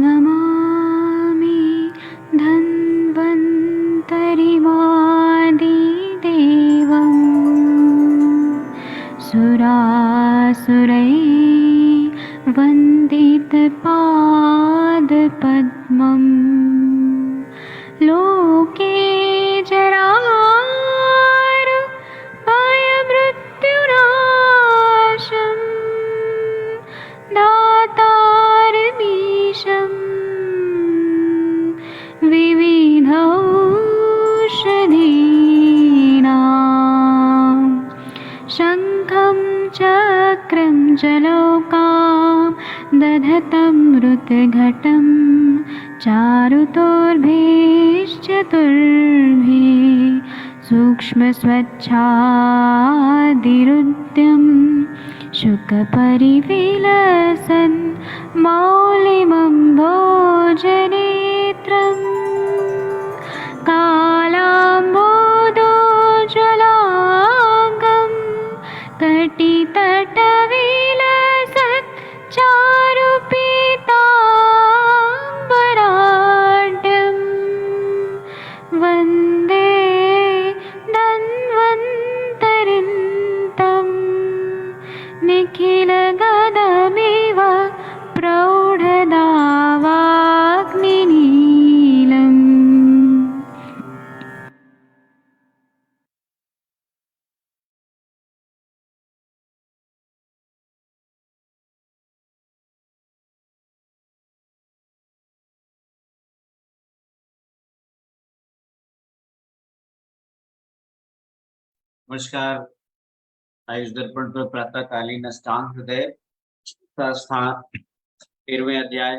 नमामि धन्वन्तरिमादिदेवम् सुरासुरैर्वन्दितपादपद्मम् लोके जरामृत्युनाशम् दातारमीशम् विविधौषधीनां शङ्खं चक्रं जलौकां दधतं मृतघटं चारुतोर्भिश्चतुर्भिः सूक्ष्मस्वच्छादिरुद्यं शुकपरिविलसन् मौलिमम्भोजनेत्रम् कालाम्बोदोज्ज्वलाङ्गं कटितटविलसत् चारुपीताम्बराढ्यं वन्दे धन्वन्तरिन्तं निखिलगदमिव प्रौढदावाग्निनीलम्। नमस्कार। आयुष दर्पण पर प्रातःकालीन अष्टांग हृदय का स्थान 13वें अध्याय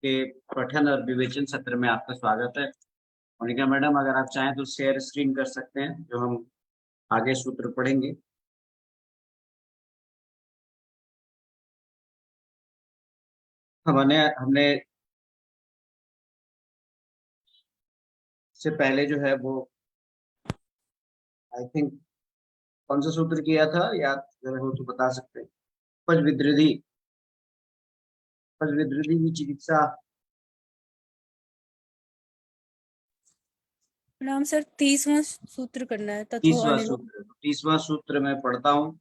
के पठन और विवेचन सत्र में आपका स्वागत है। मोनिका मैडम, अगर आप चाहें तो शेयर स्क्रीन कर सकते हैं, जो हम आगे सूत्र पढ़ेंगे। हमने से पहले जो है वो आई थिंक कौन सा सूत्र किया था, याद अगर हो तो बता सकते हैं। पज विद्रुदी की चिकित्सा। नाम सर 30वां सूत्र करना है। 30वां सूत्र मैं पढ़ता हूँ।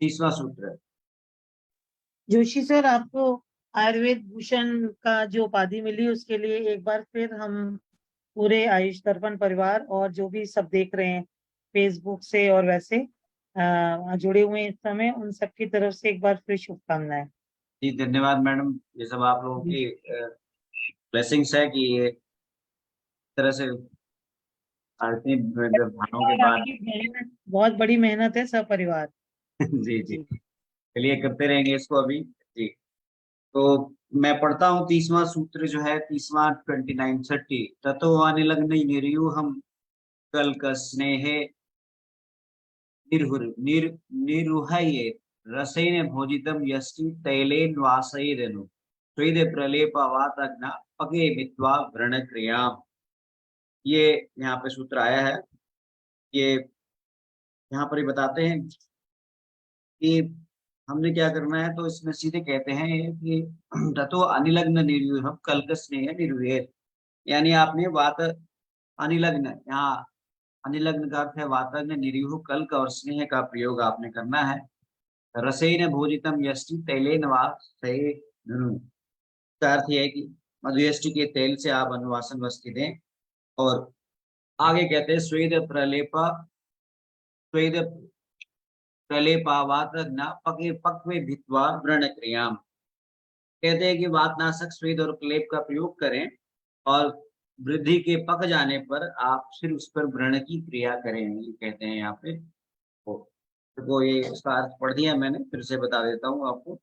30वां सूत्र। जोशी सर, आपको आयुर्वेद भूषण का जो उपाधि मिली उसके लिए एक बार फिर हम पूरे आयुष दर्पण परिवार और जो भी सब देख रहे हैं फेसबुक से और वैसे जुड़े हुए इस समय, उन सबकी तरफ से एक बार फिर शुभकामनाएं। जी धन्यवाद मैडम, ये सब आप लोगों की ब्लेसिंग्स है कि ये तरह से आरती भावों के बाद बहुत बड़ी मेहनत है सब परिवार। जी जी, चलिए करते रहेंगे इसको अभी। जी, तो मैं पढ़ता हूँ 30वां सूत्र जो है, 30वां 29:30। ततो अनिलग्न निर्यूहम कल्क स्नेहे निरुहये रसेन भोजितम यष्टि तैलेन वासैरनु स्वेद प्रलेपवातग्ना पगे मित्वा व्रण क्रियाम। ये यहाँ पे सूत्र आया है। ये यहाँ पर ही बताते हैं कि हमने क्या करना है। तो इसमें सीधे कहते हैं कि ततो अनिलग्न निर्यूहम कल्क स्नेह निर्वेद, यानी आपने वात अनिलग्न, यहाँ अनिलग्न का अर्थ है वातग्न, निरीह कल्क और स्नेह का प्रयोग आपने करना है। रसेन भोजितम यष्टि तैलेन वा सहे धनु, का अर्थ यह है कि मधुयष्टि के तेल से आप अनुवासन वस्तु दें। और आगे कहते हैं स्वेद प्रलेपावातग्ना पगे पक्वे भित्वा व्रण क्रियाम। कहते हैं कि वातनाशक स्वेद और क्लेप का प्रयोग करें और वृद्धि के पक जाने पर आप फिर उस पर व्रण की क्रिया करें, ये कहते हैं यहाँ पे। तो ये इसका अर्थ पढ़ दिया मैंने, फिर से बता देता हूँ आपको।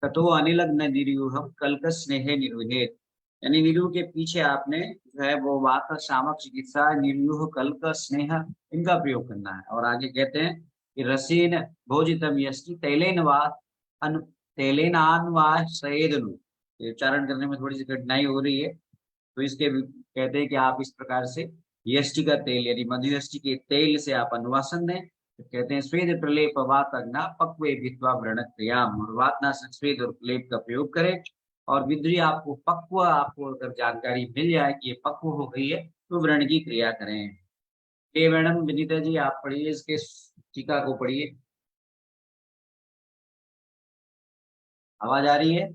ततो अनिलग्न निरूहम कल्क स्नेह निरूहेत, यानी निरूह के पीछे आपने जो है वो वात शामक चिकित्सा निरूह कल्क स्नेह इनका प्रयोग करना है। और आगे कहते हैं कि रसीन भोजितम यष्टि तैलेन वा तैलेनान वा सैदनु, ये उच्चारण करने में थोड़ी सी कठिनाई हो रही है, तो इसके कहते हैं कि आप इस प्रकार से यष्टि का तेल यानी मधुयष्टि के तेल से आप अनुवासन दें, तो कहते हैं स्वेद प्रलेप वातग्ना पक्वे विद्वा व्रण क्रियाम, और वातनाशक स्वेद और प्रलेप का प्रयोग करें और विद्री आपको पक्व, आपको अगर जानकारी मिल जाए कि ये पक्व हो गई है तो व्रण की क्रिया करें। मैडम विनीता जी आप पढ़िए, इसके टीका को पढ़िए। आवाज आ रही है?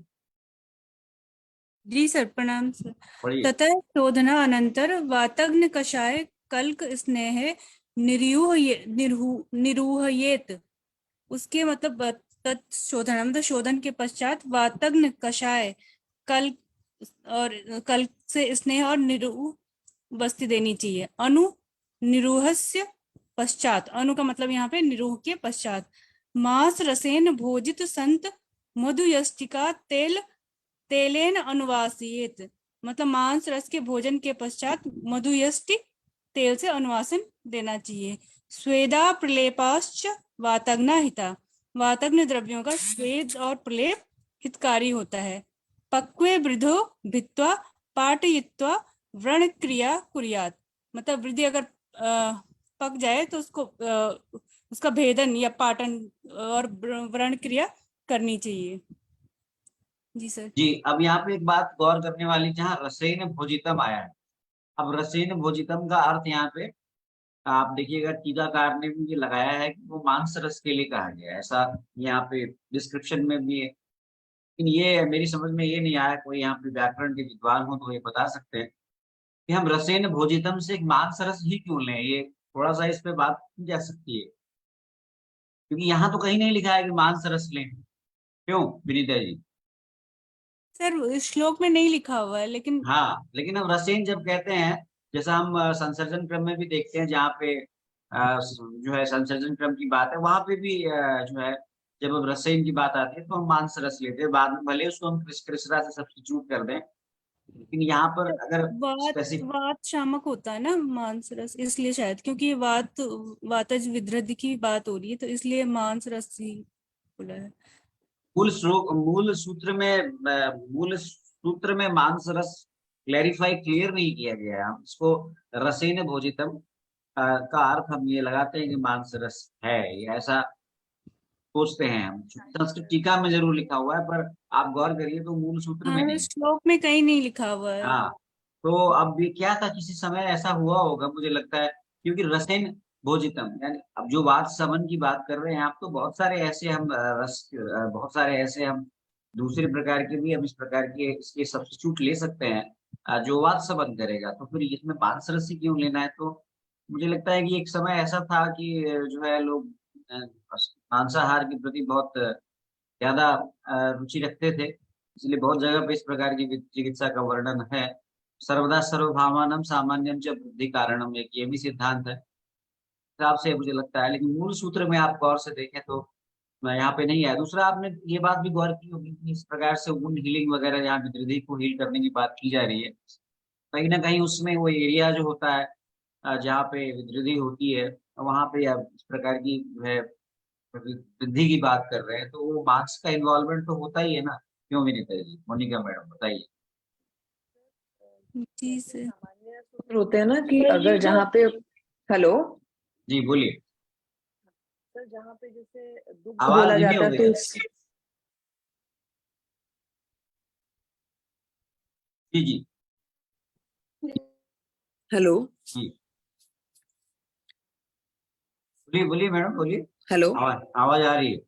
जी सर, प्रणाम सर। पढ़िए। ततः शोधना अनंतर वातग्न कषाय कल्क स्नेह निरूहयेत। उसके मतलब तत्शोधन मतलब शोधन के पश्चात वातग्न कषाय कल्क और कल्क से स्नेह और निरूह बस्ती देनी चाहिए। अनु निरूहस्य पश्चात, अनु का मतलब यहाँ पे निरूह के पश्चात। मांस रसेन भोजित संत मधुयष्टिका तेल तेलेन अनुवासियेत, मतलब मांस रस के भोजन के पश्चात मधुयष्टि तेल से अनुवासन देना चाहिए। स्वेदा प्रलेपाश्च वातग्ना हिता, वातग्न द्रव्यों का स्वेद और प्रलेप हितकारी होता है। पक्वे वृद्धो भित्वा पाटयित्वा व्रण क्रिया कुर्यात्, मतलब वृद्धि अगर पक जाए तो उसको उसका भेदन या पाटन और व्रण क्रिया करनी चाहिए। जी सर। जी, अब यहाँ पे एक बात गौर करने वाली, जहाँ रसेन भोजितम आया है, अब रसेन भोजितम का अर्थ यहाँ पे आप देखिएगा टीकाकार ने भी ये लगाया है कि वो मांस रस के लिए कहा गया है, ऐसा यहाँ पे डिस्क्रिप्शन में भी है। लेकिन ये मेरी समझ में ये नहीं आया, कोई यहाँ पे व्याकरण के विद्वान हो तो ये बता सकते हैं कि हम रसेन भोजितम से मांस रस ही क्यों लें। ये थोड़ा सा इस पे बात की जा सकती है, क्योंकि यहाँ तो कहीं नहीं लिखा है कि मांस रस लें। क्यों विनीता जी? सर श्लोक में नहीं लिखा हुआ है, लेकिन हाँ, लेकिन हम रसेन जब कहते हैं, जैसा हम संसर्जन क्रम में भी देखते हैं, जहाँ पे जो है संसर्जन क्रम की बात है, वहां पे भी जो है जब हम रसेन की बात आती है तो हम मांस रस लेते हैं, बाद में भले उसको हम कृष्णा से सब्स्टिट्यूट कर दें, लेकिन यहाँ पर अगर वात स्पेसिफिक। वात शामक होता है ना मांस रस, इसलिए शायद, क्योंकि वात वातज विधृति की बात हो रही है तो इसलिए मांस रस ही बोला है। मूल सूत्र में मांस रस क्लैरिफाई क्लियर नहीं किया गया है। हम इसको रसेन भोजितम का अर्थ हम ये लगाते हैं कि मांस रस है, ये ऐसा सोचते हैं हम। संस्कृत टीका में जरूर लिखा हुआ है, पर आप गौर करिए तो मूल सूत्र में नहीं। श्लोक में कहीं नहीं लिखा हुआ है। हाँ, तो अब ये क्या था, किसी समय ऐसा हुआ होगा मुझे लगता है, क्योंकि रसेन भोजितम यानी अब जो वात समन की बात कर रहे हैं आप, तो बहुत सारे ऐसे हम बहुत सारे ऐसे हम दूसरे प्रकार के भी हम इस प्रकार के इसके सब्स्टिट्यूट ले सकते हैं जो वात समन करेगा, तो फिर इसमें पांच रस ही क्यों लेना है। तो मुझे लगता है कि एक समय ऐसा था कि जो है लोग मांसाहार के प्रति बहुत ज्यादा रुचि रखते थे, इसलिए बहुत जगह पे इस प्रकार की चिकित्सा का वर्णन है। सर्वदा सर्वभावानम सामान्यम च बुद्धि कारणम, एक ये भी सिद्धांत है हिसाब से मुझे लगता है, लेकिन मूल सूत्र में आप गौर से देखें तो यहाँ पे नहीं है। दूसरा, आपने ये बात भी गौर की होगी कि इस प्रकार से वुंड हीलिंग वगैरह जहाँ विद्युत को हील करने की बात की जा रही है, कहीं ना कहीं उसमें वो एरिया जो होता है जहाँ पे विद्युत होती है, वहां पे आप इस प्रकार की जो है वृद्धि की बात कर रहे हैं, तो वो मार्क्स का इन्वॉल्वमेंट तो होता ही है ना। क्यों विनीता जी? मोनिका मैडम बताइए। जी सर। सामान्य सूत्र होते हैं ना कि अगर जहाँ पे, हेलो जी बोलिए। सर, जहाँ पे जैसे दुग्ध आवाज बोला धीमे जाता हो है गया। तो जी जी हेलो जी बोलिए बोलिए मैडम बोलिए। हेलो आवाज आवाज आ रही है।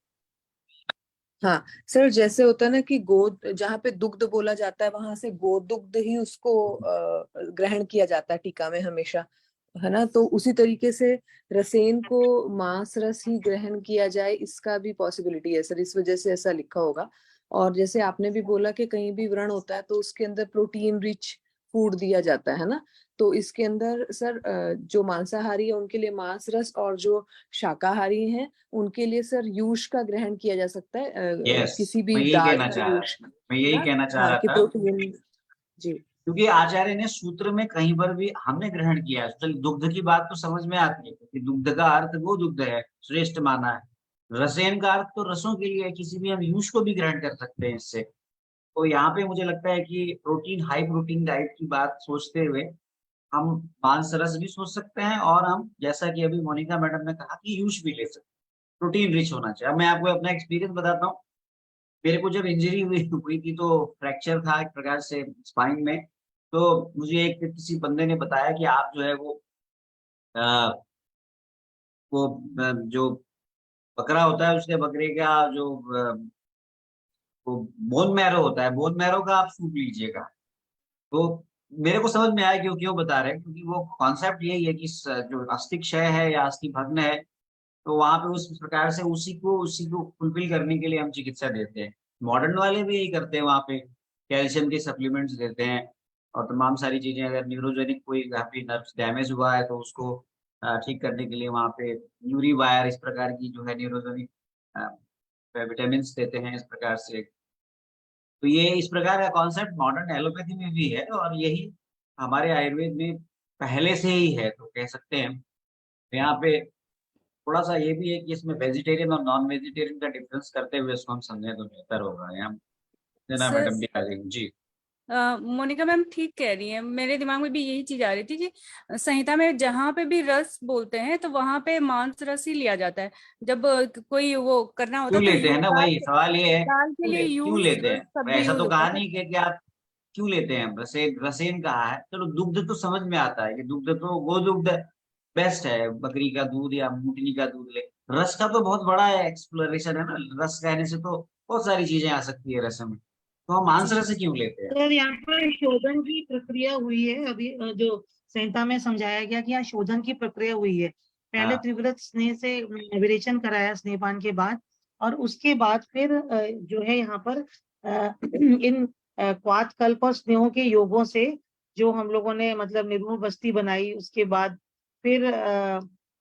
हाँ सर, जैसे होता है ना कि गोद, जहाँ पे दुग्ध बोला जाता है वहां से गोदुग्ध ही उसको ग्रहण किया जाता है टीका में हमेशा, है ना। तो उसी तरीके से रसेन को मांस रस ही ग्रहण किया जाए, इसका भी पॉसिबिलिटी है सर, इस वजह से ऐसा लिखा होगा। और जैसे आपने भी बोला कि कहीं भी व्रण होता है तो उसके अंदर प्रोटीन रिच फूड दिया जाता है ना, तो इसके अंदर सर जो मांसाहारी है उनके लिए मांस रस, और जो शाकाहारी हैं उनके लिए सर यूष का ग्रहण किया जा सकता है, यस, किसी मैं भी यही दाल कहना का चाह रहा यूष, था, मैं यही ना। कहना चाह हाँ रहा कि था, प्रोटीन। जी क्योंकि आचार्य ने सूत्र में कहीं पर भी हमने ग्रहण किया है। चल दुग्ध की बात तो समझ में आती है कि दुग्ध का अर्थ वो दुग्ध है, श्रेष्ठ माना है। रसेन का अर्थ तो रसों के लिए है, किसी भी हम यूज को भी ग्रहण कर सकते हैं इससे। तो यहाँ पे मुझे लगता है कि प्रोटीन, हाई प्रोटीन डाइट की बात सोचते हुए हम मांस रस भी सोच सकते हैं, और हम जैसा कि अभी मोनिका मैडम ने कहा कि यूज भी ले सकते हैं। प्रोटीन रिच होना चाहिए। अब मैं आपको अपना एक्सपीरियंस बताता हूँ। मेरे को जब इंजरी हुई थी तो फ्रैक्चर था एक प्रकार से स्पाइन में। तो मुझे एक किसी बंदे ने बताया कि आप जो है अ, जो बकरा होता है, उसके बकरे का जो वो बोन मैरो होता है, बोन मैरो का आप सूप लीजिएगा। तो मेरे को समझ में आया क्यों क्यों बता रहे हैं, क्योंकि वो कॉन्सेप्ट यही है कि जो अस्थि क्षय है या अस्थि भग्न है, तो वहां पे उस प्रकार से उसी को फुलफिल करने के लिए हम चिकित्सा देते हैं। मॉडर्न वाले भी यही करते हैं, वहां पे कैल्शियम के सप्लीमेंट्स देते हैं और तमाम सारी चीजें। अगर न्यूरोजेनिक कोई काफी नर्व्स डैमेज हुआ है तो उसको ठीक करने के लिए वहां पे यूरी वायर इस प्रकार की जो है न्यूरोजेनिक विटामिन देते हैं इस प्रकार से। तो ये इस प्रकार का कॉन्सेप्ट मॉडर्न एलोपैथी में भी है, और यही हमारे आयुर्वेद में पहले से ही है, तो कह सकते हैं। यहाँ पे थोड़ा सा ये भी है कि इसमें वेजिटेरियन और नॉन वेजिटेरियन का डिफरेंस करते हुए इसको हम समझें तो बेहतर होगा। यहाँ जना सर, मैडम भी आ जाएंगी जी। मोनिका मैम ठीक कह रही है। मेरे दिमाग में भी यही चीज आ रही थी कि संहिता में जहां पे भी रस बोलते हैं तो वहां पे मांस रस ही लिया जाता है। जब कोई वो करना होता क्यों है तो लेते हैं ना, वही सवाल ये है, दाल के लिए क्यों यूज लेते हैं? शब्द ऐसा यूज तो होता कहा है। नहीं कि आप क्यों लेते हैं। रसेन रसेन कहा है, चलो दुग्ध तो समझ में आता है कि दुग्ध तो गोदुग्ध बेस्ट है, बकरी का दूध या ऊँटनी का दूध ले। रस का तो बहुत बड़ा एक्सप्लोरेशन है ना, रस कहने से तो बहुत सारी चीजें आ सकती है रस में। तो हम मांस जी। रस क्यों लेते हैं? सर यहाँ पर शोधन की प्रक्रिया हुई है अभी, जो संहिता में समझाया गया कि यहाँ शोधन की प्रक्रिया हुई है। पहले हाँ त्रिव्रत स्नेह से विरेचन कराया स्नेहपान के बाद, और उसके बाद फिर जो है यहाँ पर इन क्वाथ कल्प और स्नेहों के योगों से जो हम लोगों ने मतलब निर्मूल बस्ती बनाई, उसके बाद फिर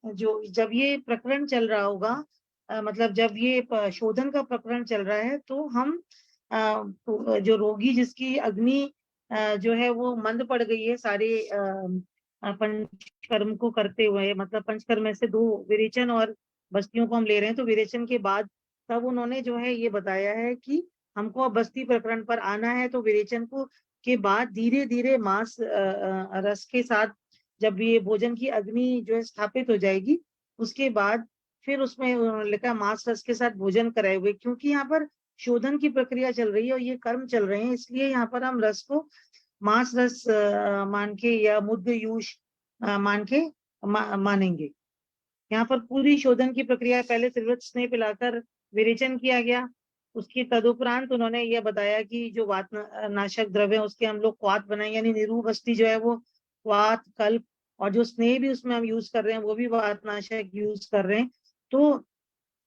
जो जब ये प्रकरण चल रहा होगा, मतलब जब ये शोधन का प्रकरण चल रहा है, तो हम तो जो रोगी जिसकी अग्नि जो है वो मंद पड़ गई है सारे पंचकर्म को करते हुए, मतलब पंचकर्म में से 2 विरेचन और बस्तियों को हम ले रहे हैं, तो विरेचन के बाद तब उन्होंने जो है ये बताया है कि हमको अब बस्ती प्रकरण पर आना है। तो विरेचन को के बाद धीरे धीरे मांस रस के साथ जब ये भोजन की अग्नि जो है स्थापित हो जाएगी, उसके बाद फिर उसमें उन्होंने लिखा मांस रस के साथ भोजन कराए हुए, क्योंकि यहाँ पर शोधन की प्रक्रिया चल रही है और ये कर्म चल रहे हैं, इसलिए यहाँ पर हम रस को मांस रस मान के या मुद्द यूष मान के मानेंगे। यहाँ पर पूरी शोधन की प्रक्रिया, पहले त्रिवृत स्नेह पिलाकर विरेचन किया गया, उसके तदुपरांत उन्होंने यह बताया कि जो वात नाशक द्रव्य है उसके हम लोग क्वाथ बनाए, यानी निरूप अस्थि जो है वो क्वाथ कल्प, और जो स्नेह भी उसमें हम यूज कर रहे हैं वो भी वात नाशक यूज कर रहे हैं। तो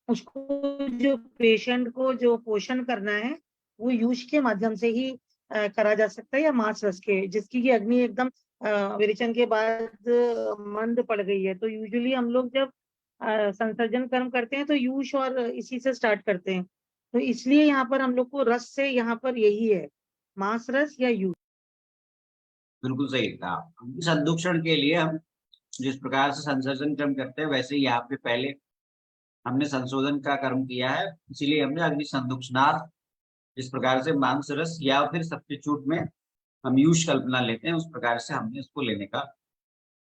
उसको जो पेशेंट को जो पोषण करना है वो यूज के माध्यम से ही करा जा सकता है, या मांस रस के जिसकी की अग्नि एकदम विरेचन के बाद मंद पड़ गई है। तो यूजुअली हम लोग जब संसर्जन कर्म करते हैं तो यूश और इसी से स्टार्ट करते हैं, तो इसलिए यहाँ पर हम लोग को रस से यहाँ पर यही है, मांस रस या यूश। बिल्कुल सही कहा। संदूषण के लिए हम जिस प्रकार से संसर्जन कर्म करते हैं, वैसे ही यहाँ पे पहले हमने संशोधन का कर्म किया है, इसीलिए हमने अग्नि संदूषणार जिस प्रकार से मांस रस या फिर सब्स्टिट्यूट में हम यूज कल्पना लेते हैं, उस प्रकार से हमने इसको लेने का,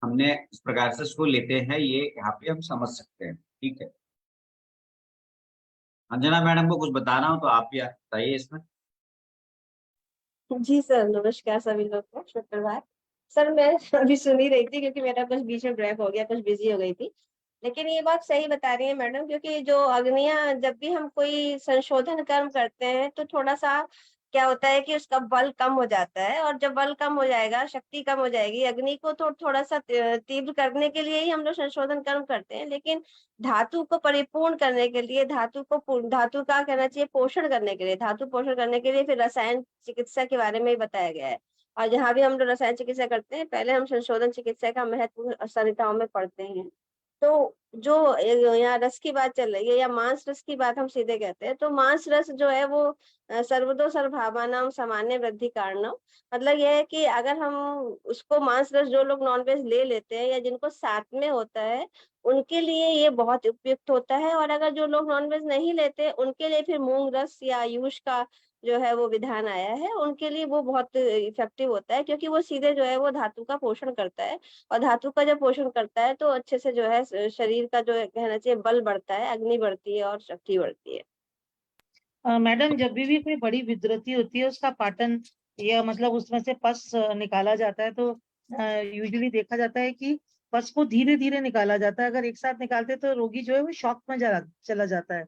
हमने इस प्रकार से इसको लेते हैं, ये यहाँ पे हम समझ सकते हैं। ठीक है, अंजना मैडम को कुछ बताना हो तो आप भी बताइए इसमें। जी सर, नमस्कार सभी लोग को, शुभ प्रभात। सर मैं अभी सुन ही रही थी क्योंकि मेरा कुछ बीच में ब्रेक हो गया, कुछ बिजी हो गई थी। लेकिन ये बात सही बता रही है मैडम, क्योंकि जो अग्नियां, जब भी हम कोई संशोधन कर्म करते हैं तो थोड़ा सा क्या होता है कि उसका बल कम हो जाता है, और जब बल कम हो जाएगा, शक्ति कम हो जाएगी, अग्नि को तो थोड़ा सा तीव्र करने के लिए ही हम लोग संशोधन कर्म करते हैं। लेकिन धातु को परिपूर्ण करने के लिए, धातु का कहना चाहिए पोषण करने के लिए, धातु पोषण करने के लिए फिर रसायन चिकित्सा के बारे में ही बताया गया है। और जहाँ भी हम लोग रसायन चिकित्सा करते हैं, पहले हम संशोधन चिकित्सा का महत्व संहिताओं में पढ़ते हैं। तो जो यहाँ रस की बात चल रही है, या मांस रस की बात हम सीधे कहते हैं, तो मांस रस जो है वो सर्वदो सर्वभावानाम सामान्य वृद्धि कारणम, मतलब यह है कि अगर हम उसको मांस रस, जो लोग नॉनवेज ले लेते हैं या जिनको साथ में होता है, उनके लिए ये बहुत उपयुक्त होता है। और अगर जो लोग नॉनवेज नहीं लेते, उनके लिए फिर मूंग रस या आयुष का जो है वो विधान आया है, उनके लिए वो बहुत इफेक्टिव होता है, क्योंकि वो सीधे जो है वो धातु का पोषण करता है, और धातु का जब पोषण करता है तो अच्छे से जो है शरीर का जो है कहना चाहिए बल बढ़ता है, अग्नि बढ़ती है और शक्ति बढ़ती है। मैडम, जब भी कोई बड़ी विद्युति होती है उसका पाटन या मतलब उसमें से पस निकाला जाता है, तो यूजुअली देखा जाता है कि पस को धीरे धीरे निकाला जाता है। अगर एक साथ निकालते तो रोगी जो है वो शॉक में चला जाता है।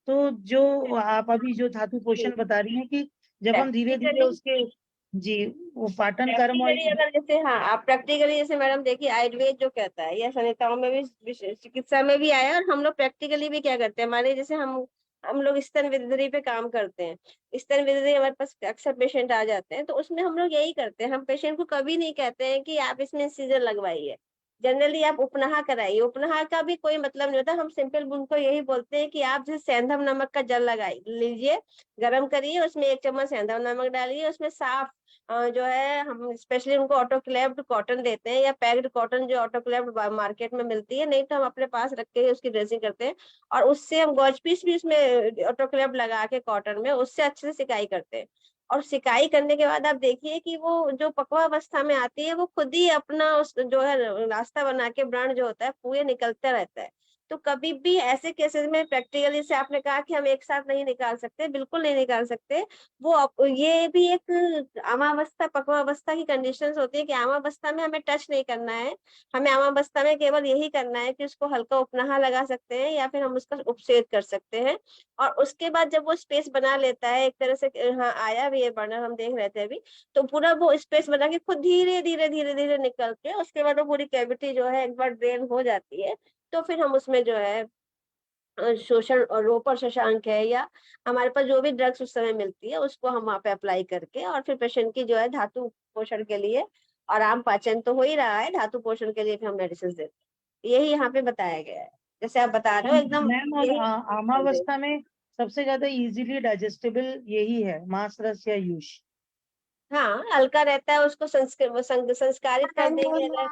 तो जो आप अभी जो धातु पोषण बता रही हैं कि जब हम धीरे धीरे प्रैक्टिकली उसके जी वो पाटन कर्म और प्रैक्टिकली अगर जैसे हाँ आप प्रैक्टिकली जैसे मैडम देखिए आयुर्वेद जो कहता है या संहिताओं में भी चिकित्सा में भी आया है, और हम लोग प्रैक्टिकली भी क्या करते हैं, मानिए जैसे हम लोग स्तन विद्युत पे काम करते हैं, स्तन विद्युत हमारे पास अक्सर पेशेंट आ जाते हैं, तो उसमें हम लोग यही करते हैं, हम पेशेंट को कभी नहीं कहते हैं कि आप इसमें इंसिजन लगवाइए, जनरली आप उपनहा कराइए। उपनहा का भी कोई मतलब नहीं होता, हम सिंपल उनको यही बोलते हैं कि आप जैसे सेंधव नमक का जल लगाइए, लीजिए, गर्म करिए, उसमें 1 चम्मच सेंधव नमक डालिए, उसमें साफ जो है हम स्पेशली उनको ऑटोक्लेव्ड कॉटन देते हैं या पैक्ड कॉटन जो ऑटोक्लेव्ड मार्केट में मिलती है, नहीं तो हम अपने पास रख के ही उसकी ड्रेसिंग करते हैं, और उससे हम गॉज पीस भी उसमें ऑटोक्लेव्ड लगा के कॉटन में उससे अच्छे से सिकाई करते हैं। और सिकाई करने के बाद आप देखिए कि वो जो पक्वावस्था में आती है वो खुद ही अपना उस जो है रास्ता बना के व्रण जो होता है पूरे निकलता रहता है। तो कभी भी ऐसे केसेस में प्रैक्टिकली से आपने कहा कि हम एक साथ नहीं निकाल सकते, बिल्कुल नहीं निकाल सकते। ये भी एक अमावस्था पक्वावस्था की कंडीशंस होती है कि अमावस्था में हमें टच नहीं करना है, हमें अमावस्था में केवल यही करना है कि उसको हल्का उपनाहा लगा सकते हैं या फिर हम उसका उपसेद कर सकते हैं। और उसके बाद जब वो स्पेस बना लेता है एक तरह से, हाँ आया भी ये बर्नर हम देख रहे थे अभी, तो पूरा वो स्पेस बना के खुद धीरे धीरे धीरे धीरे निकल के उसके बाद वो पूरी कैविटी जो है एक बार ड्रेन हो जाती है, तो फिर हम उसमें जो है शोषण और रोपर शशांक है या हमारे पास जो भी ड्रग्स उस समय मिलती है उसको हम वहाँ पे अप्लाई करके और फिर पेशेंट की जो है धातु पोषण के लिए, और आम पाचन तो हो ही रहा है, धातु पोषण के लिए फिर हम मेडिसिन देते हैं। यही यहाँ पे बताया गया है, जैसे आप बता रहे हो एकदम मैम, और यही। आमावस्था में सबसे ज्यादा इजीली डाइजेस्टेबल यही है, मांस रस या यूश। हाँ हल्का रहता है, उसको संस्कारित कर देंगे अगर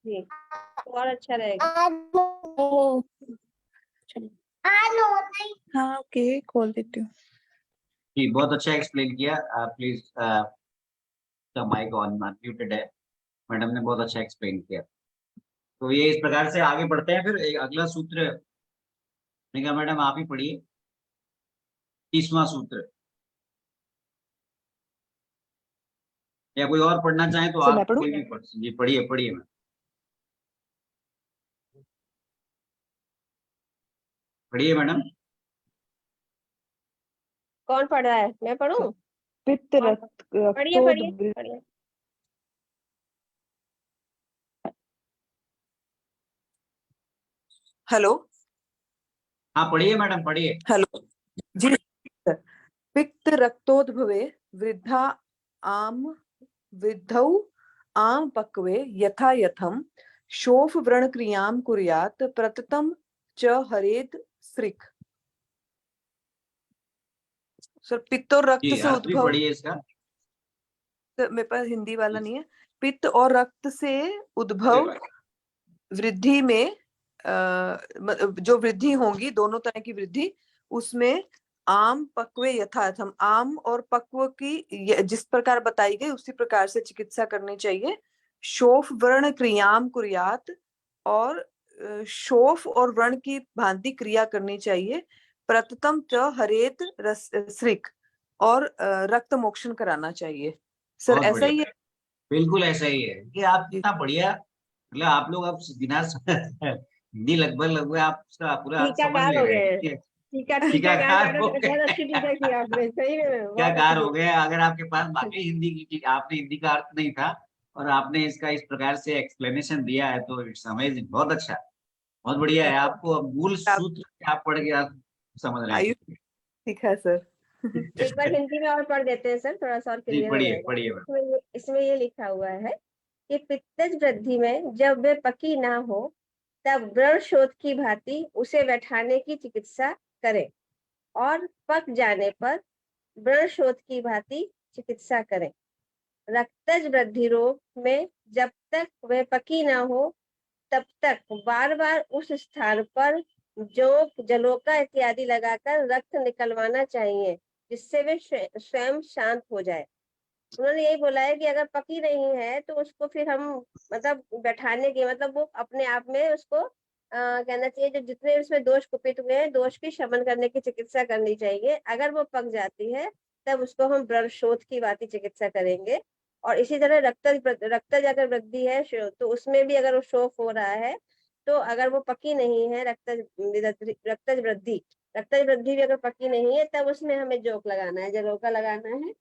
जी तो और अच्छा रहेगा। हाँ ओके, खोल देती हूँ। जी बहुत अच्छा एक्सप्लेन किया। Please the mic on muted है। मैडम ने बहुत अच्छा एक्सप्लेन किया। तो ये इस प्रकार से आगे बढ़ते हैं। फिर एक अगला सूत्र निका मैडम आप ही पढ़िए, 30वां सूत्र, या कोई और पढ़ना चाहे तो सर, आप मैं पढ़ूं? कोई भी पढ़। जी पढ़िए पढ़िए मैम, पढ़िए मैडम। कौन पढ़ रहा है, मैं पढ़ूं? पित्त रक्त पढ़िए रक्तोद पढ़िए पढ़िए। हेलो हाँ पढ़िए मैडम पढ़िए। हेलो जी सर। पित्त रक्तोद्भवे वृद्धा आम वृद्धौ आम पक्वे यथा यथम शोफ व्रण क्रियाम कुर्यात् प्रततम च हरेद सृक्। सर पित्त और रक्त जी से आप भी उद्भव, पढ़िए इसका। सर मेरे पास हिंदी वाला नहीं है। पित्त और रक्त से उद्भव वृद्धि में जो वृद्धि होंगी, दोनों तरह की वृद्धि, उसमें आम पक्वे यथार्थम, आम और पक्व की जिस प्रकार बताई गई उसी प्रकार से चिकित्सा करनी चाहिए। शोफ व्रण क्रियाम कुर्यात, और शोफ और व्रण की भांति क्रिया करनी चाहिए। प्रततम च हरेत सृक, और रक्त मोक्षण कराना चाहिए। सर बहुत ऐसा बढ़िया, ही है? बिल्कुल ऐसा ही है कि आप कितना बढ़िया, मतलब आप लोग अब बिना हिंदी लगभग लगभग आप उसका पूरा अर्थ समझ टीकाकार ले हो रहे गए हैं। हैं। टीकाकार टीकाकार हो मैडम गए, बहुत अच्छी टीका किया आपने, सही में बहुत अच्छी टीकाकार हो टीका। गए। अगर आपके पास बाकी हिंदी की, आपने हिंदी का अर्थ नहीं था और आपने इसका इस प्रकार से एक्सप्लेनेशन दिया है, तो इट्स अमेजिंग, बहुत अच्छा, बहुत बढ़िया है। आपको अब मूल सूत्र आप पढ़ के आप समझ रहे आयु हैं। ठीक है सर। एक बार हिंदी में और पढ़ देते हैं सर, थोड़ा सा और जी क्लियर हो पढ़िए जाएगा। पढ़िए मैम। इसमें ये लिखा हुआ है कि पित्तज वृद्धि में जब वे पकी ना हो तब व्रण शोथ की भांति उसे बैठाने की चिकित्सा करें, और पक जाने पर व्रण शोथ की भांति चिकित्सा करें। रक्तज वृद्धि रोग में जब तक वह पकी ना हो तब तक बार बार उस स्थान पर जो जलोका इत्यादि लगाकर रक्त निकलवाना चाहिए, जिससे वे स्वयं शांत हो जाए। उन्होंने यही बोला है कि अगर पकी नहीं है तो उसको फिर हम मतलब बैठाने की मतलब वो अपने आप में उसको कहना चाहिए, जो जितने उसमें दोष कुपित हुए हैं दोष की शमन करने की चिकित्सा करनी चाहिए। अगर वो पक जाती है तब उसको हम ब्रह्म शोथ की बात चिकित्सा करेंगे। और इसी तरह रक्तज अगर वृद्धि है तो उसमें भी अगर वो शोफ हो रहा है, तो अगर वो पकी नहीं है रक्तज वृद्धि भी अगर पकी नहीं है तब उसमें हमें जोक लगाना है, जलोका लगाना है।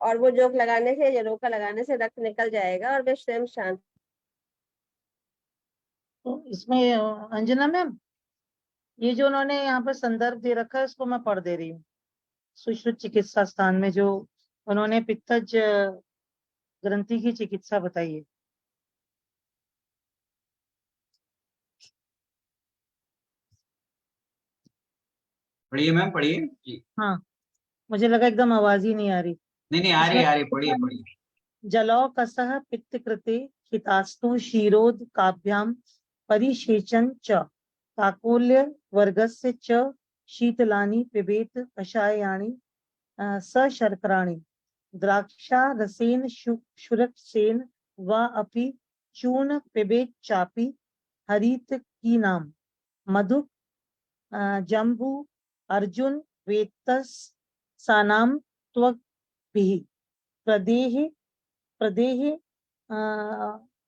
और वो जोक लगाने से, जलोका लगाने से रक्त निकल जाएगा और वे स्वयं शांत। तो इसमें अंजना मैम, ये जो उन्होंने यहाँ पर संदर्भ दे रखा है उसको मैं पढ़ दे रही हूँ। सुश्रुत चिकित्सा स्थान में जो उन्होंने पित्तज ग्रंथि की चिकित्सा बताई है। पढ़िए मैम, पढ़िए जी। हाँ, मुझे लगा एकदम आवाज ही नहीं आ रही। नहीं नहीं, आ रही इसमें आ रही, पढ़िए पढ़िए। जलौ कसः पित्त कृते हितास्तु क्षीरोद काभ्याम परिषेचन च काकोल्य वर्गस्य च शीतलानि पिबेत कषायाणि सशर्कराणि द्राक्षा रसेन शुरक्सेन वा अपि चूर्ण पिबेत चापि हरित की नाम मधु जम्बू अर्जुन वेतस सानाम त्वग्भिः प्रदेह प्रदेह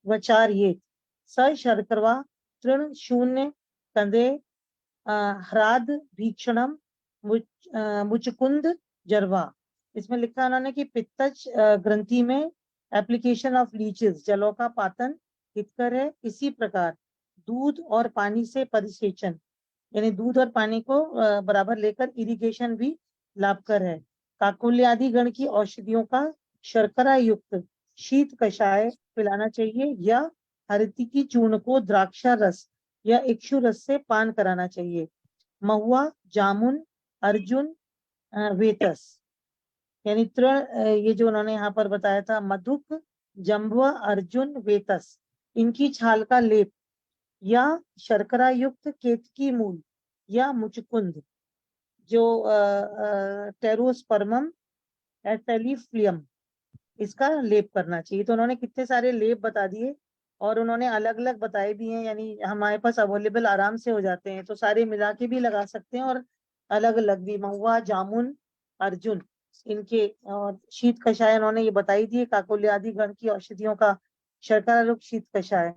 वचार्येत स शर्करवा तृण शून्य कंदे ह्राद भीक्षणम मुचकुंद जरवा। इसमें लिखा है उन्होंने कि पित्तज ग्रंथि में एप्लीकेशन ऑफ लीचेस जलों का पातन हितकर है। इसी प्रकार दूध और पानी से परिसेचन, यानी दूध और पानी को बराबर लेकर इरिगेशन भी लाभकर है। काकुल्य आदि गण की औषधियों का शर्करा युक्त शीत कषाय पिलाना चाहिए या हरती की चूर्ण को द्राक्षा रस या इक्षु रस से पान कराना चाहिए। महुआ, जामुन, अर्जुन, वेतस, यानी तृण, ये जो उन्होंने यहाँ पर बताया था मधुक, जम्बुआ, अर्जुन, वेतस, इनकी छाल का लेप या शर्करा युक्त केतकी मूल या मुचकुंद जो टेरोस्पर्मम एथेलिफ्लियम, इसका लेप करना चाहिए। तो उन्होंने कितने सारे लेप बता दिए और उन्होंने अलग अलग बताए भी हैं, यानी हमारे पास अवेलेबल आराम से हो जाते हैं, तो सारे मिला के भी लगा सकते हैं और अलग अलग भी। महुआ, जामुन, अर्जुन, इनके और शीत कषाय उन्होंने ये बताई थी, काकोल्य आदि गण की औषधियों का शर्करा युक्त शीत कषाय,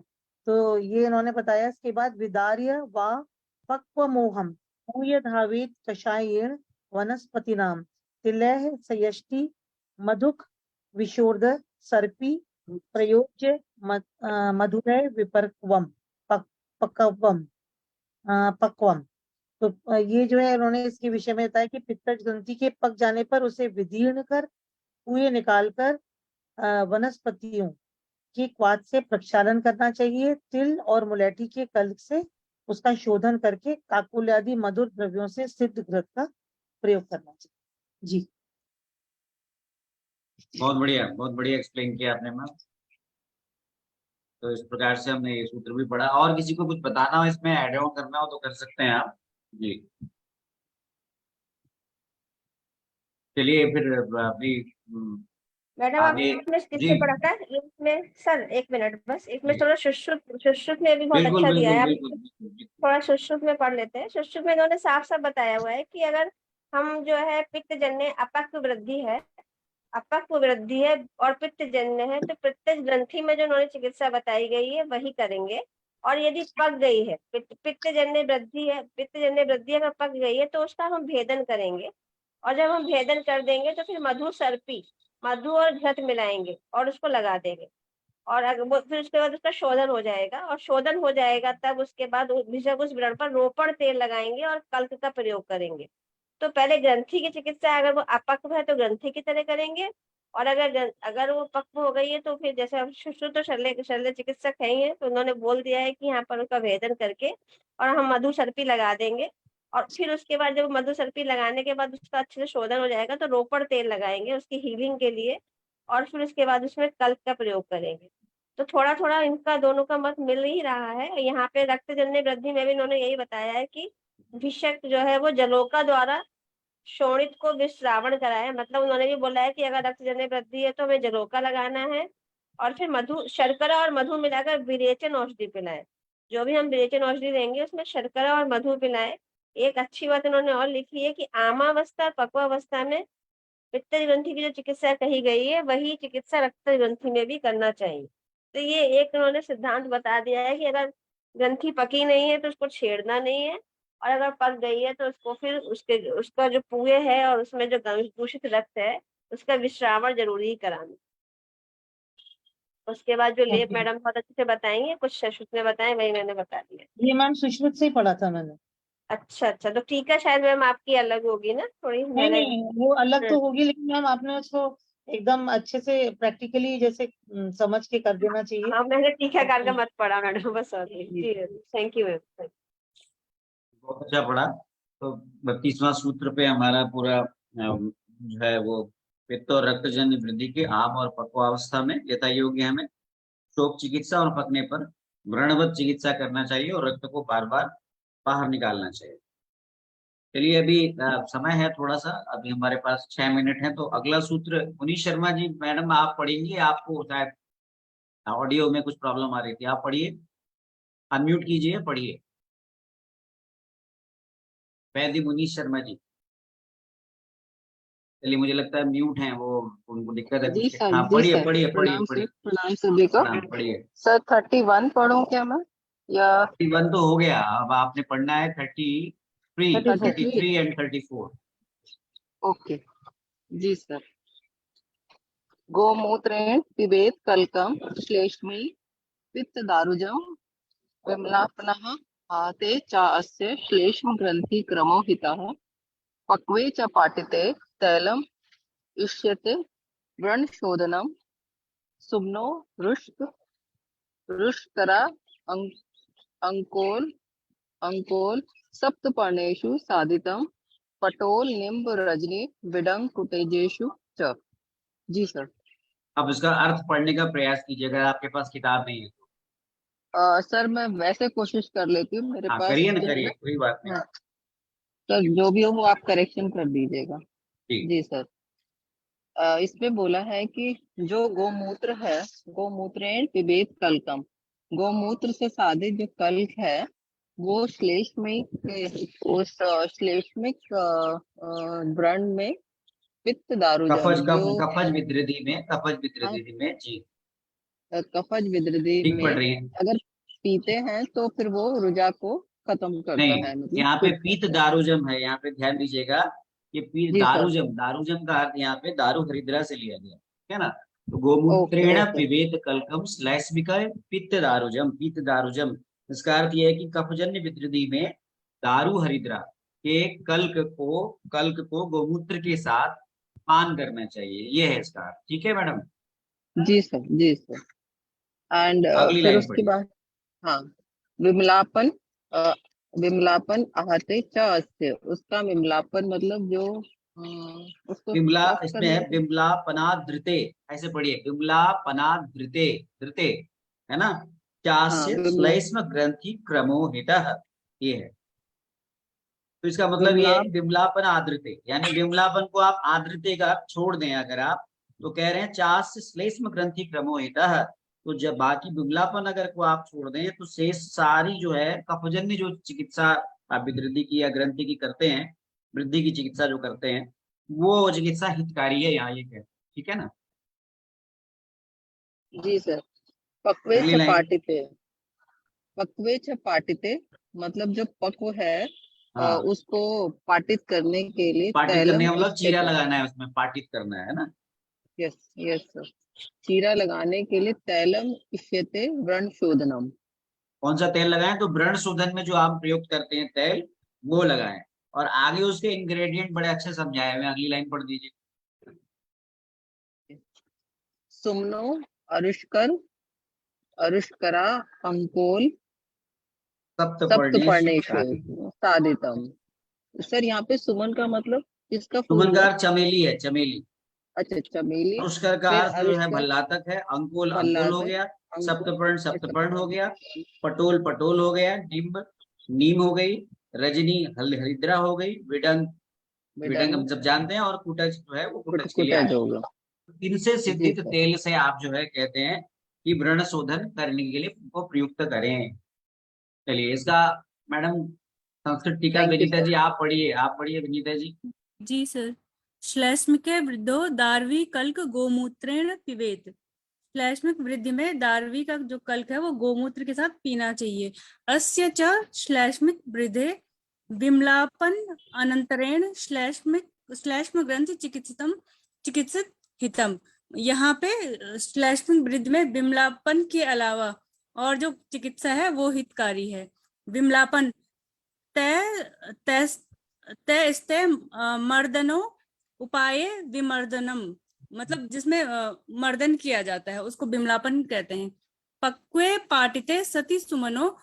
तो ये इन्होंने बताया। इसके बाद विदार्य व पक्व मोहम पूय धावेत कषायेण वनस्पति नाम तिलह सयष्टि मधुक विशोर्द सर्पी प्रयोज्य मधुरय विपर्कवम पक्वम पक्वम। तो ये जो है उन्होंने इसके विषय में बताया कि पित्तज ग्रंथि के पक जाने पर उसे विदीर्ण कर कुएं निकालकर वनस्पतियों के क्वाथ से प्रक्षालन करना चाहिए। तिल और मुलेठी के कल्क से उसका शोधन करके काकुल आदि मधुर द्रव्यों से सिद्ध घृत का प्रयोग करना चाहिए। जी, बहुत बढ़िया एक्सप्लेन किया आपने मैम। तो इस प्रकार से हमने ये सूत्र भी पढ़ा। और किसी को कुछ बताना हो, इसमें ऐड ऑन करना हो तो कर सकते हैं आप जी। चलिए फिर अभी मैडम आगे आपने जी। किससे पढ़ा था इसमें? सर एक मिनट बस, इसमें थोड़ा सुश्रुत में भी बहुत बिल्कुल अच्छा दिया बिल्कुल है। आप बिल्कुल बिल्कुल। थोड़ा सुश्रुत में पढ़ लेते हैं। सुश्रुत में इन्होंने साफ साफ बताया हुआ है कि अगर हम जो है पित्त जन्य अपक्व वृद्धि है और पित्त जन्य है तो पित्तज ग्रंथि में जो उन्होंने चिकित्सा बताई गई है वही करेंगे। और यदि पक गई है पित्त जन्य वृद्धि अगर पक गई है तो उसका हम भेदन करेंगे। और जब हम भेदन कर देंगे तो फिर मधु और घृत मिलाएंगे और उसको लगा देंगे। और अगर वो फिर उसके बाद उसका शोधन हो जाएगा, और शोधन हो जाएगा तब उसके बाद जब उस व्रण पर रोपण तेल लगाएंगे और कल्क का प्रयोग करेंगे। तो पहले ग्रंथि की चिकित्सा अगर वो अपक्व है तो ग्रंथि की तरह करेंगे। और अगर वो पक्व हो गई है तो फिर जैसे हम सुश्रुत तो शल्य चिकित्सक है ही है, तो उन्होंने बोल दिया है कि यहाँ पर उसका भेदन करके और हम मधु सर्पी लगा देंगे। और फिर उसके बाद जब मधु सर्पी लगाने के बाद उसका अच्छे से शोधन हो जाएगा तो रोपण तेल लगाएंगे उसकी हीलिंग के लिए। और फिर उसके बाद उसमें कल्क का प्रयोग करेंगे। तो थोड़ा थोड़ा इनका दोनों का मत मिल ही रहा है। यहाँ पे रक्त जन्य वृद्धि में भी इन्होंने यही बताया है कि भिषक जो है वो जलोका द्वारा शोणित को विश्रावण कराए, मतलब उन्होंने भी बोला है कि अगर रक्त जन्य वृद्धि है तो हमें जरोका लगाना है, और फिर मधु, शर्करा और मधु मिलाकर विरेचन औषधि पिलाए। जो भी हम विरेचन औषधि देंगे उसमें शर्करा और मधु पिलाए। एक अच्छी बात उन्होंने और लिखी है कि आमावस्था और पक्वावस्था में पित्त ग्रंथि की जो चिकित्सा कही गई है वही चिकित्सा रक्त ग्रंथि में भी करना चाहिए। तो ये एक उन्होंने सिद्धांत बता दिया है कि अगर ग्रंथि पकी नहीं है तो उसको छेड़ना नहीं है, और अगर पक गई है तो उसको फिर उसका जो पुए है और उसमें जो दूषित रक्त है उसका विश्रावण जरूरी कराना। उसके बाद जो लेप ओके, मैडम बहुत अच्छे से बताएंगे, कुछ सुश्रुत ने बताए वही मैंने बता दिया। ये मैम सुश्रुत से ही पढ़ा था मैंने। अच्छा अच्छा, तो टीका शायद मैम आपकी अलग होगी ना थोड़ी, नहीं मैंने। नहीं, वो अलग हाँ तो होगी, लेकिन मैम आपने उसको एकदम अच्छे से प्रैक्टिकली जैसे समझ के कर देना चाहिए। हाँ, मैंने टीकाकार का तो मत पढ़ा मैडम, बस सॉरी जी जी। Thank you ma'am. बहुत अच्छा पढ़ा। तो 32वां सूत्र पे हमारा पूरा जो है वो पित्त और रक्तजन्य वृद्धि के आम और पक्वावस्था में यथा योग्य हमें शोक चिकित्सा और पकने पर व्रणवत चिकित्सा करना चाहिए और रक्त को बार बार बाहर निकालना चाहिए। चलिए अभी समय है थोड़ा सा, अभी हमारे पास 6 मिनट है, तो अगला सूत्र मुनीश शर्मा जी मैडम आप पढ़ेंगे, आपको शायद ऑडियो में कुछ प्रॉब्लम आ रही थी, आप पढ़िए, अनम्यूट कीजिए, पढ़िए। वैद्य मुनीश शर्मा जी, चलिए मुझे लगता है म्यूट हैं वो, उनको दिक्कत है जी कुछ। सर, हाँ जी पढ़िए सर। पढ़िए पढ़िए प्रणाम पढ़िए, सर, प्रणाम सभी को। प्रणाम, पढ़िए। सर 31 पढ़ूं क्या मैं, या 31 तो हो गया, अब आपने पढ़ना है 33, 33? 33 एंड 34। ओके जी सर। गोमूत्रेण पिबेत कल्कम श्लेष्मी पित्त दारुजम विमलापनः आते च अस्य श्लेष्म ग्रंथि क्रमो हितः पक्वे च पाटिते तैलम इष्यते व्रण शोधनम सुम्नो रुष्करा अंकोल अंकोल सप्तपर्णेषु साधितम पटोल निम्ब रजनी विडंग कुटेजेषु च। जी सर। अब इसका अर्थ पढ़ने का प्रयास कीजिए अगर आपके पास किताब नहीं है तो। सर मैं वैसे कोशिश कर लेती हूँ, मेरे हाँ पास करिए ना, जो है करिए, ना। कोई बात नहीं। हाँ, सर जो भी हो वो आप करेक्शन कर दीजिएगा। जी जी सर। इसमें बोला है कि जो गोमूत्र है, गोमूत्रेण पिबेत कल्कम, गोमूत्र से साधित जो कल्क है वो श्लेष्मिक, उस श्लेष्मिक व्रण में पित्त दारुजम जो कफज विद्रदी में, कफज हाँ, विद्रदी में जी, कफज विदृति ठीक पढ़ में रही है। अगर पीते हैं तो फिर वो रुजा को खत्म करता नहीं, है, मतलब यहाँ पे शुद्ध पीत करता है। दारुजम है, यहाँ पे ध्यान दीजिएगा, ये पीत जी सर। दारुजम, दारुजम का अर्थ यहाँ पे दारू हरिद्रा से लिया गया, ठीक है ना। तो ओके गोमूत्रेण ओके। पिबेत कल्कम श्लेष्मिक पित्त दारुजम, पीत दारुजम, इसका अर्थ यह है कि कफजन्य विद्रदी में दारू हरिद्रा के कल्क को गोमूत्र के साथ पान करना चाहिए, ये है इसका अर्थ, ठीक है मैडम। जी सर, जी सर। एंड अगली फिर लाइन उसके पढ़िए। बाद हाँ, विमलापन विमलापन आहते च अस्य, उसका विमलापन मतलब जो उसको बिमला, स्टफ इसमें है करने के। बिमला पनाधृते, ऐसे पढ़िए, बिमला पनाधृते, धृते है ना, हाँ, चास्य श्लेष्म ग्रंथि क्रमो हितः, ये है। तो इसका मतलब ये है विमला कि बिमलापन आद्रते, यानी बिमलापन को आप आद्रते का छोड़ दें अगर आप, तो कह रहे हैं चास्य श्लेष्म ग्रंथि क्रमो हितः, तो जब बाकी बिमलापन अगर को आप छोड़ दें तो शेष सारी जो है कफजन्य जो चिकित्सा आप वृद्धि की या ग्रंथि की करते हैं, वृद्धि की चिकित्सा जो करते हैं, वो चिकित्सा हितकारी है, यहाँ ये कह, ठीक है ना। जी सर। पक्वे अगली च लाइन। पाटिते, पक्वे च पाटिते मतलब जो पक्व है हाँ, उसको पाटित करने के लिए पाटित करने तैलम का मतलब चीरा इष्यते। लगाना है, उसमें पाटित करना है ना। Yes yes sir. चीरा लगाने के लिए तैलम इष्यते व्रण शोधनम। कौन सा तेल लगाएं, तो व्रण शोधन में जो आप प्रयोग करते हैं तेल, वो लगाएं। और आगे उसके इंग्रेडिएंट बड़े अच्छे समझाए हुए हैं, अगली लाइन पढ़ दीजिए। सुमनो अरुष्कर अरुष्करा अंकोल सप्तपर्णेश सप्तपर्णेषु साधितम। सर यहाँ पे सुमन का मतलब किसका फूल सुमन का हुआ? अर्थ चमेली है, चमेली। अच्छा चमेली। पुरुषकर का फिर अर्थ जो है अरुष्कर भल्लातक है, अंकुल अंकुल हो भल्लातक गया, अंकुर सप्तपर्ण और सप्तपर्ण हो गया, सप्तपर्ण। पटोल पटोल हो गया, निम्ब नीम हो गई, रजनी हरिद्रा हो गई, विडंग विडंग हम सब जानते हैं, और कुटज जो है वो कुटज के लिए कुटज आया। होगा। इनसे जी सिद्धित सर। तेल से आप जो है कहते हैं कि व्रण शोधन करने के लिए उनको प्रयुक्त करें। चलिए इसका मैडम संस्कृत टीका Thank you, विनीता sir. जी आप पढ़िए विनीता जी। जी सर। श्लेष्मिके वृद्धो दार्वी कल्क गोमूत्रेण पिबेत। श्लेष्मिक वृद्धि में दार्वी का जो कल्क है वो गोमूत्र के साथ पीना चाहिए। अस्य च श्लेष्मिक वृद्धे विमलापन अनंतरेण श्लेष्म ग्रंथि चिकित्सित हितम। यहाँ पे श्लेष्मिक वृद्धि में विमलापन के अलावा और जो चिकित्सा है वो हितकारी है। विमलापन तय मर्दनो उपाय विमर्दनम, मतलब जिसमें मर्दन किया जाता है उसको विमलापन कहते हैं। पक्वे पाटिते सति सुमनो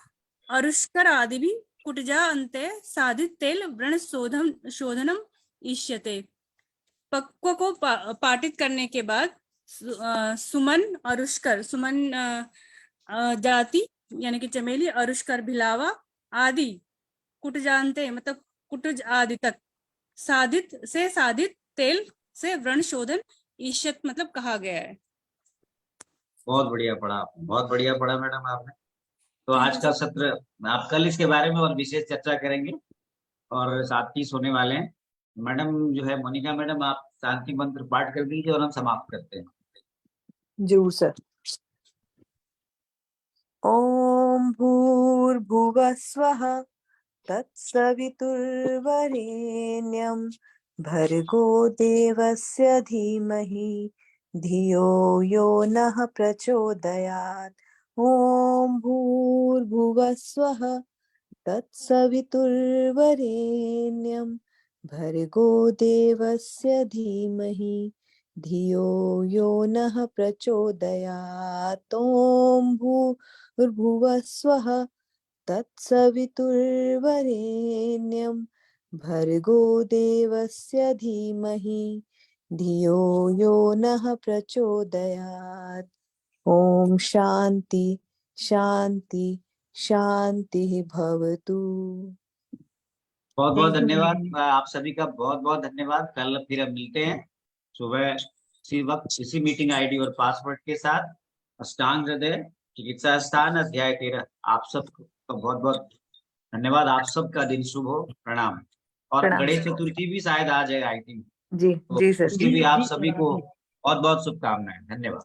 अरुष्कर आदि भी कुटजा अंते साधित तेल व्रण शोधनम इष्यते। पक्व को पाटित करने के बाद सुमन अरुष्कर, सुमन जाति यानी कि चमेली, अरुष्कर भिलावा, आदि कुटजांते मतलब कुटज आदि तक, साधित तेल से व्रण शोधन ईशत मतलब कहा गया है। बहुत बढ़िया पढ़ा आपने, बहुत बढ़िया पढ़ा मैडम आपने। तो Thank आज you, का sir. सत्र आप कल इसके बारे में और विशेष चर्चा करेंगे और साथ ही सोने वाले हैं। मैडम जो है मोनिका मैडम, आप शांति मंत्र पाठ कर दीजिए और हम समाप्त करते हैं। जरूर सर। ओम भूर्भुवः स्वः तत्सवितुर्वरेण्यं भर्गो देवस्य धीमहि धियो यो नः प्रचोदयात्। ओम भूर्भुवः स्वः तत्सवितुर्वरेण्यं भर्गो देवस्य धीमहि धियो यो नः प्रचोदयात्। ओम भूर्भुवः स्वः तत्सवितुर्वरेण्यं भर्गो देवस्य धीमहि धियो यो नः प्रचोदयात्। ओम शांति शांति शांति भवतु। बहुत बहुत Thank you, धन्यवाद Vinay. आप सभी का, बहुत बहुत धन्यवाद। कल फिर हम मिलते हैं सुबह इसी वक्त, इसी मीटिंग आईडी और पासवर्ड के साथ। अष्टांग हृदय चिकित्सा स्थान अध्याय 13। आप सबका बहुत बहुत धन्यवाद। आप सबका दिन शुभ हो। प्रणाम। और प्रणाम गणेश सर। चतुर्थी भी शायद आ जाए आई थिंक, जी तो जी सर। उसकी भी आप जी, सभी को बहुत बहुत शुभकामनाएं। धन्यवाद।